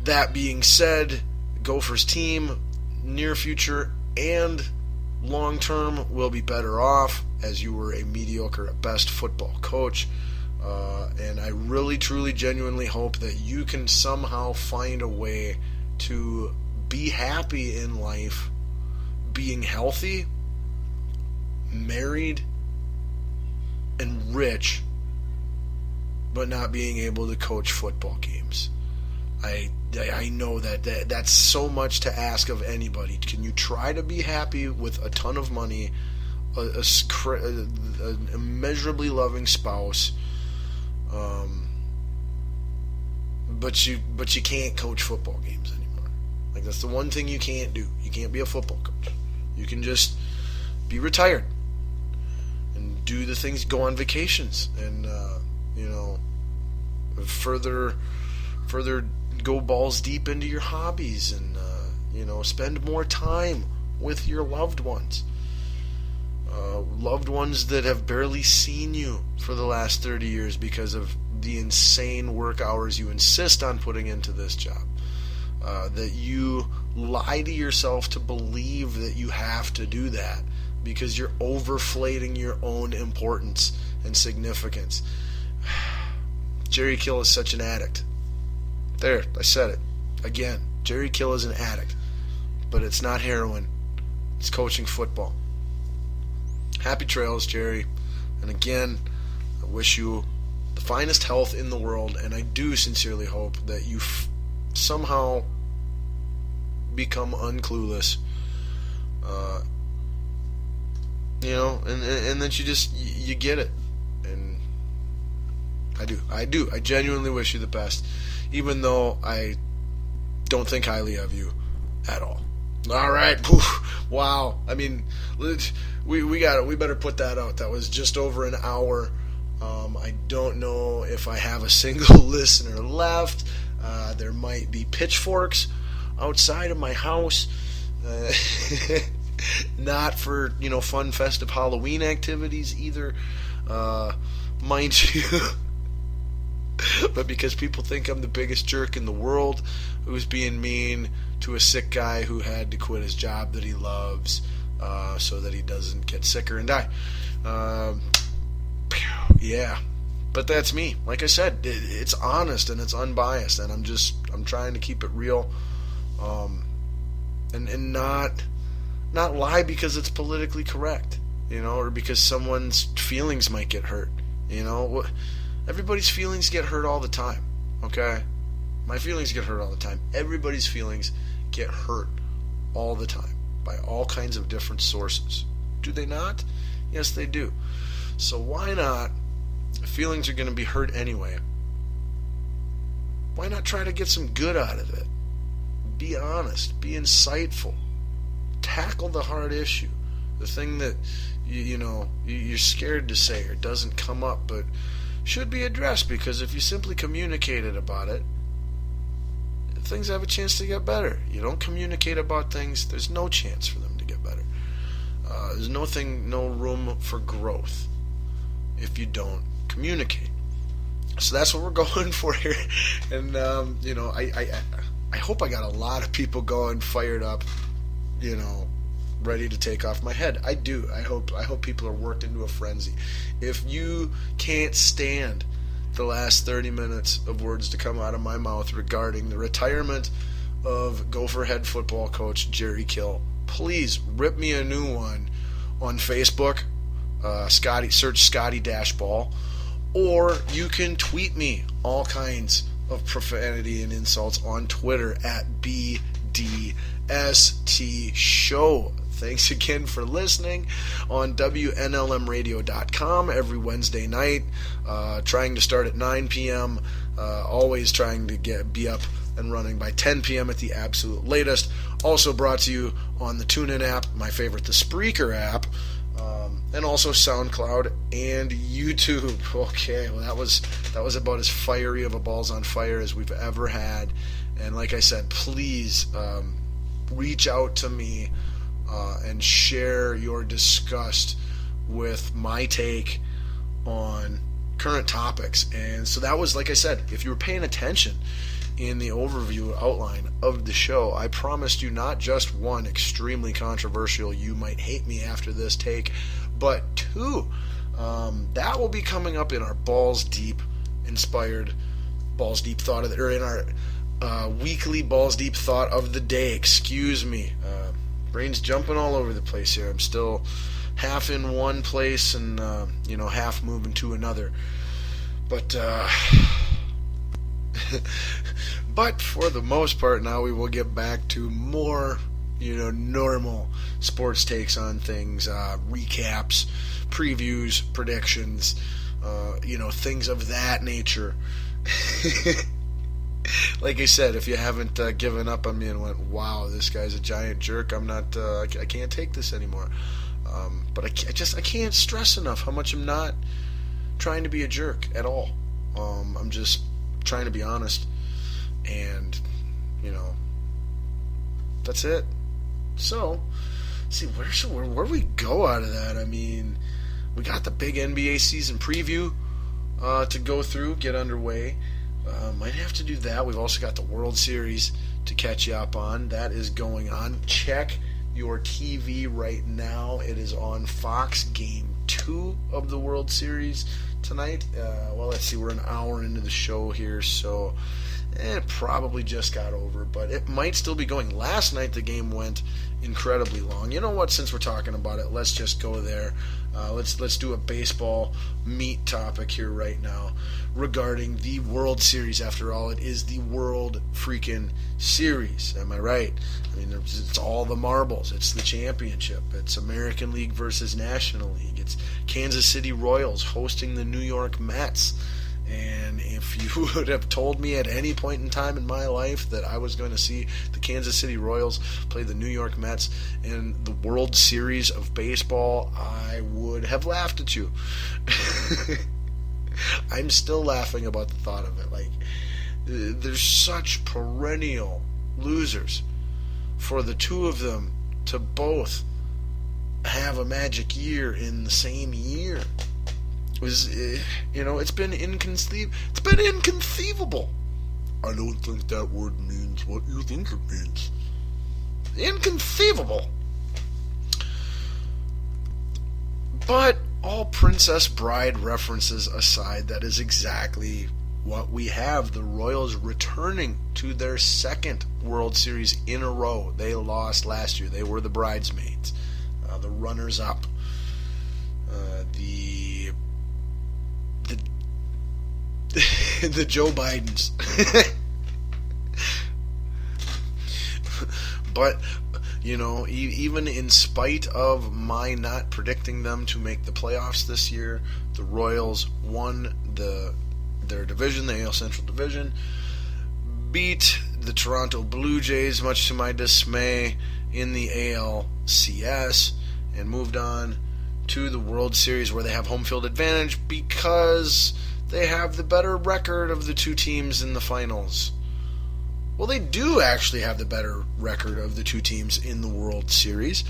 That being said, Gophers team, near future and long term, will be better off as you were a mediocre at best football coach. And I really, truly, genuinely hope that you can somehow find a way to be happy in life, being healthy, married, and rich, but not being able to coach football games. I know that's so much to ask of anybody. Can you try to be happy with a ton of money, an immeasurably loving spouse, but you can't coach football games anymore? Like, that's the one thing you can't do. You can't be a football coach. You can just be retired and do the things, go on vacations, and further go balls deep into your hobbies, and spend more time with your loved ones. Loved ones that have barely seen you for the last 30 years because of the insane work hours you insist on putting into this job. That you lie to yourself to believe that you have to do that because you're overflating your own importance and significance. Jerry Kill is such an addict. There, I said it. Again, Jerry Kill is an addict. But it's not heroin. It's coaching football. Happy trails, Jerry. And again, I wish you the finest health in the world, and I do sincerely hope that you somehow become unclueless. And that you get it. And I do. I genuinely wish you the best, even though I don't think highly of you at all. All right. Poof. Wow. I mean, we got it. We better put that out. That was just over an hour. I don't know if I have a single listener left. There might be pitchforks outside of my house. Not for, fun, festive Halloween activities either, mind you. But because people think I'm the biggest jerk in the world who's being mean to a sick guy who had to quit his job that he loves so that he doesn't get sicker and die. Yeah, but that's me. Like I said, it's honest and it's unbiased, and I'm trying to keep it real, and not lie because it's politically correct, or because someone's feelings might get hurt. Everybody's feelings get hurt all the time, okay? My feelings get hurt all the time. Everybody's feelings get hurt all the time by all kinds of different sources. Do they not? Yes, they do. So why not, if feelings are going to be hurt anyway, why not try to get some good out of it? Be honest. Be insightful. Tackle the hard issue. The thing that, you're scared to say or doesn't come up, but should be addressed, because if you simply communicated about it, things have a chance to get better. You don't communicate about things, there's no chance for them to get better. There's no room for growth if you don't communicate. So that's what we're going for here. And I hope I got a lot of people going, fired up, ready to take off my head. I do. I hope people are worked into a frenzy. If you can't stand the last 30 minutes of words to come out of my mouth regarding the retirement of Gopher head football coach Jerry Kill, please rip me a new one on Facebook. Search Scotty-Ball, or you can tweet me all kinds of profanity and insults on Twitter at BDST Show. Thanks again for listening on WNLMradio.com every Wednesday night. Trying to start at 9 p.m. Always trying to be up and running by 10 p.m. at the absolute latest. Also brought to you on the TuneIn app, my favorite, the Spreaker app, and also SoundCloud and YouTube. Okay, well that was about as fiery of a Balls on Fire as we've ever had. And like I said, please reach out to me and share your disgust with my take on current topics. And so that was, like I said, if you were paying attention in the overview outline of the show, I promised you not just one extremely controversial, you might hate me after this take, but two. That will be coming up in our Balls Deep inspired Balls Deep thought of the, or in our weekly Balls Deep thought of the day. Excuse me. Brain's jumping all over the place here. I'm still half in one place and half moving to another. But but for the most part, now we will get back to more normal sports takes on things, recaps, previews, predictions, things of that nature. Like I said, if you haven't given up on me and went, wow, this guy's a giant jerk, I'm not, I can't take this anymore. But I can't stress enough how much I'm not trying to be a jerk at all. I'm just trying to be honest, and that's it. So, see, where we go out of that? I mean, we got the big NBA season preview to go through, get underway. Might have to do that. We've also got the World Series to catch you up on. That is going on. Check your TV right now. It is on Fox. Game 2 of the World Series tonight. Well, let's see. We're an hour into the show here, so it probably just got over, but it might still be going. Last night the game went incredibly long. You know what? Since we're talking about it, let's just go there. Let's do a baseball meat topic here right now regarding the World Series. After all, it is the World freaking Series. Am I right? I mean, it's all the marbles. It's the championship. It's American League versus National League. It's Kansas City Royals hosting the New York Mets. And if you would have told me at any point in time in my life that I was going to see the Kansas City Royals play the New York Mets in the World Series of baseball, I would have laughed at you. I'm still laughing about the thought of it. Like, there's such perennial losers. For the two of them to both have a magic year in the same year was, it's been inconceivable. I don't think that word means what you think it means. Inconceivable. But all Princess Bride references aside, that is exactly what we have. The Royals returning to their second World Series in a row. They lost last year. They were the bridesmaids, the runners-up, the Joe Bidens. But, even in spite of my not predicting them to make the playoffs this year, the Royals won their division, the AL Central Division, beat the Toronto Blue Jays, much to my dismay, in the ALCS, and moved on to the World Series where they have home field advantage because they have the better record of the two teams in the finals. Well, they do actually have the better record of the two teams in the World Series.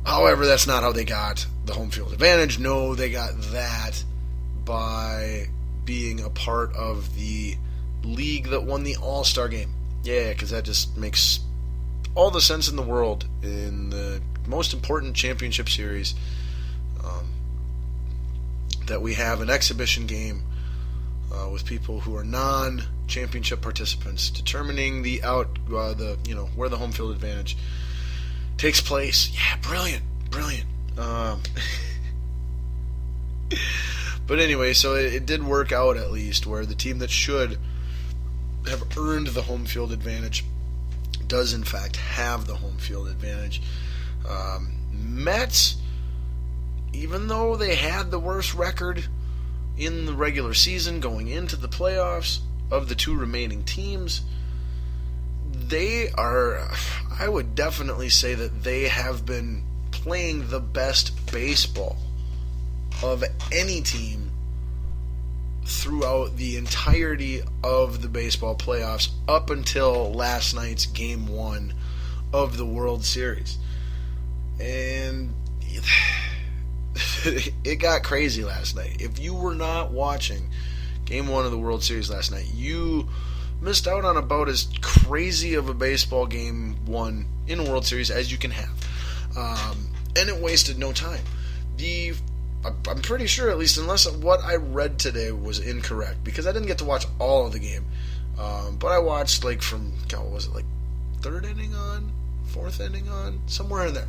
However, that's not how they got the home field advantage. No, they got that by being a part of the league that won the All-Star game. Yeah, because that just makes all the sense in the world in the most important championship series, that we have an exhibition game with people who are non-championship participants, determining where the home field advantage takes place. Yeah, brilliant. But anyway, so it did work out at least, where the team that should have earned the home field advantage does in fact have the home field advantage. Mets, even though they had the worst record in the regular season going into the playoffs of the two remaining teams, I would definitely say that they have been playing the best baseball of any team throughout the entirety of the baseball playoffs up until last night's Game 1 of the World Series. And it got crazy last night. If you were not watching Game 1 of the World Series last night, you missed out on about as crazy of a baseball game won in a World Series as you can have. And it wasted no time. I'm pretty sure, at least unless what I read today was incorrect, because I didn't get to watch all of the game. But I watched from, what was it, third inning on, fourth inning on, somewhere in there.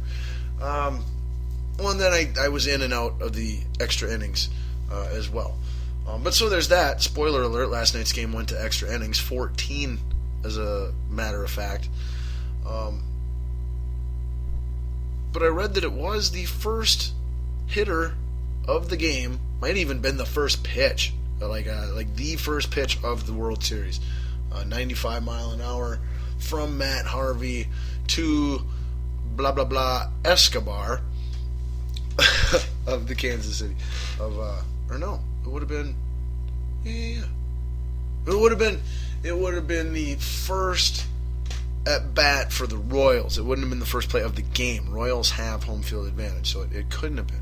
And then I was in and out of the extra innings as well. But so there's that. Spoiler alert, last night's game went to extra innings, 14 as a matter of fact. But I read that it was the first hitter of the game, might even been the first pitch, like the first pitch of the World Series. 95 mile an hour from Matt Harvey to blah blah blah Escobar of the Kansas City it would have been it would have been the first at bat for the Royals. It wouldn't have been the first play of the game. Royals have home field advantage, so it couldn't have been.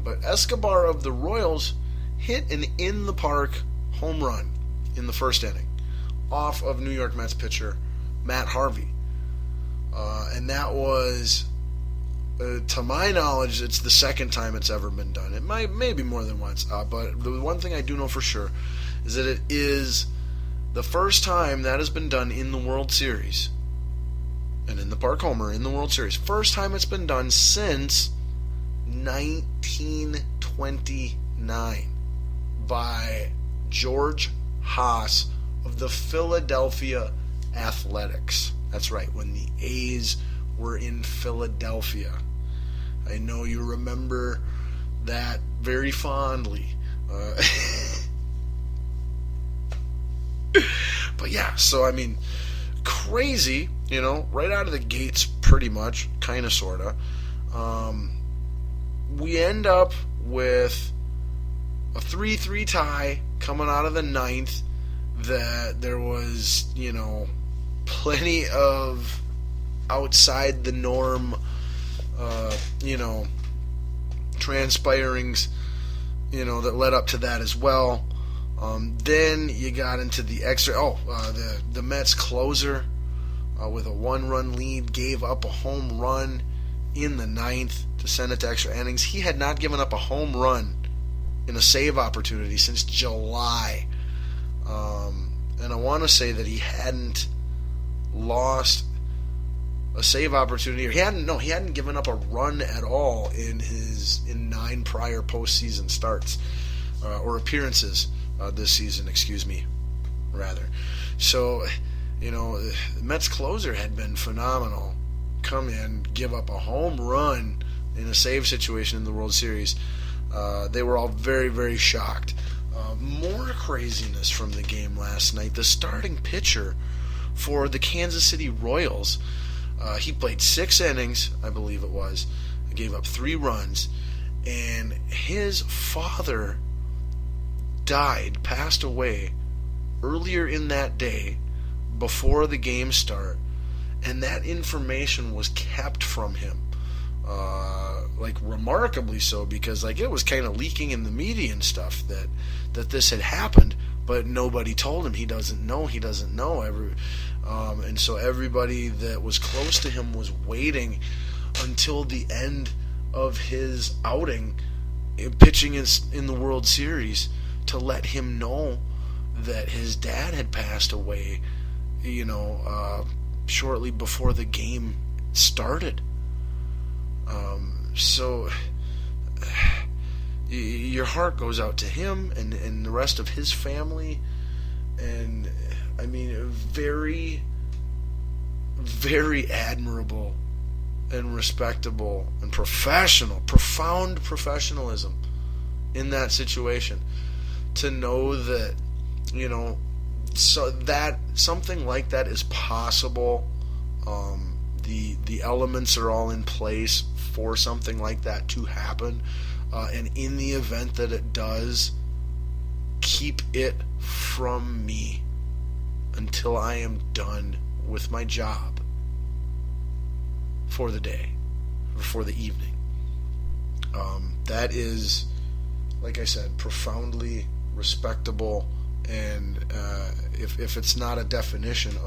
But Escobar of the Royals hit an in-the-park home run in the first inning off of New York Mets pitcher Matt Harvey. And that was, to my knowledge, it's the second time it's ever been done. It maybe more than once. But the one thing I do know for sure is that it is the first time that has been done in the World Series. And in the park homer in the World Series. First time it's been done since 1929 by George Haas of the Philadelphia Athletics. That's right, when the A's were in Philadelphia. I know you remember that very fondly. But yeah, so I mean, crazy, right out of the gates, pretty much, kind of, sort of. We end up with a 3-3 tie coming out of the ninth. That there was, plenty of outside the norm, transpirings, that led up to that as well. Then you got into the extra. The Mets closer with a 1-run lead gave up a home run in the ninth to send it to extra innings. He had not given up a home run in a save opportunity since July. And I want to say that he hadn't lost a save opportunity, or he hadn't given up a run at all in 9 prior postseason starts or appearances this season. Rather. So, the Mets closer had been phenomenal. Come in, give up a home run in a save situation in the World Series. They were all very, very shocked. More craziness from the game last night. The starting pitcher for the Kansas City Royals, he played 6 innings, I believe it was, gave up 3 runs, and his father passed away earlier in that day before the game start, and that information was kept from him. Remarkably so, because it was kind of leaking in the media and stuff that this had happened, but nobody told him. He doesn't know. And so everybody that was close to him was waiting until the end of his outing, pitching in the World Series, to let him know that his dad had passed away, shortly before the game started. So your heart goes out to him and the rest of his family, and I mean, very, very admirable and respectable and profound professionalism in that situation, to know that, so that something like that is possible. The elements are all in place for something like that to happen, and in the event that it does, keep it from me until I am done with my job for the day or for the evening. That is, like I said, profoundly respectable And if it's not a definition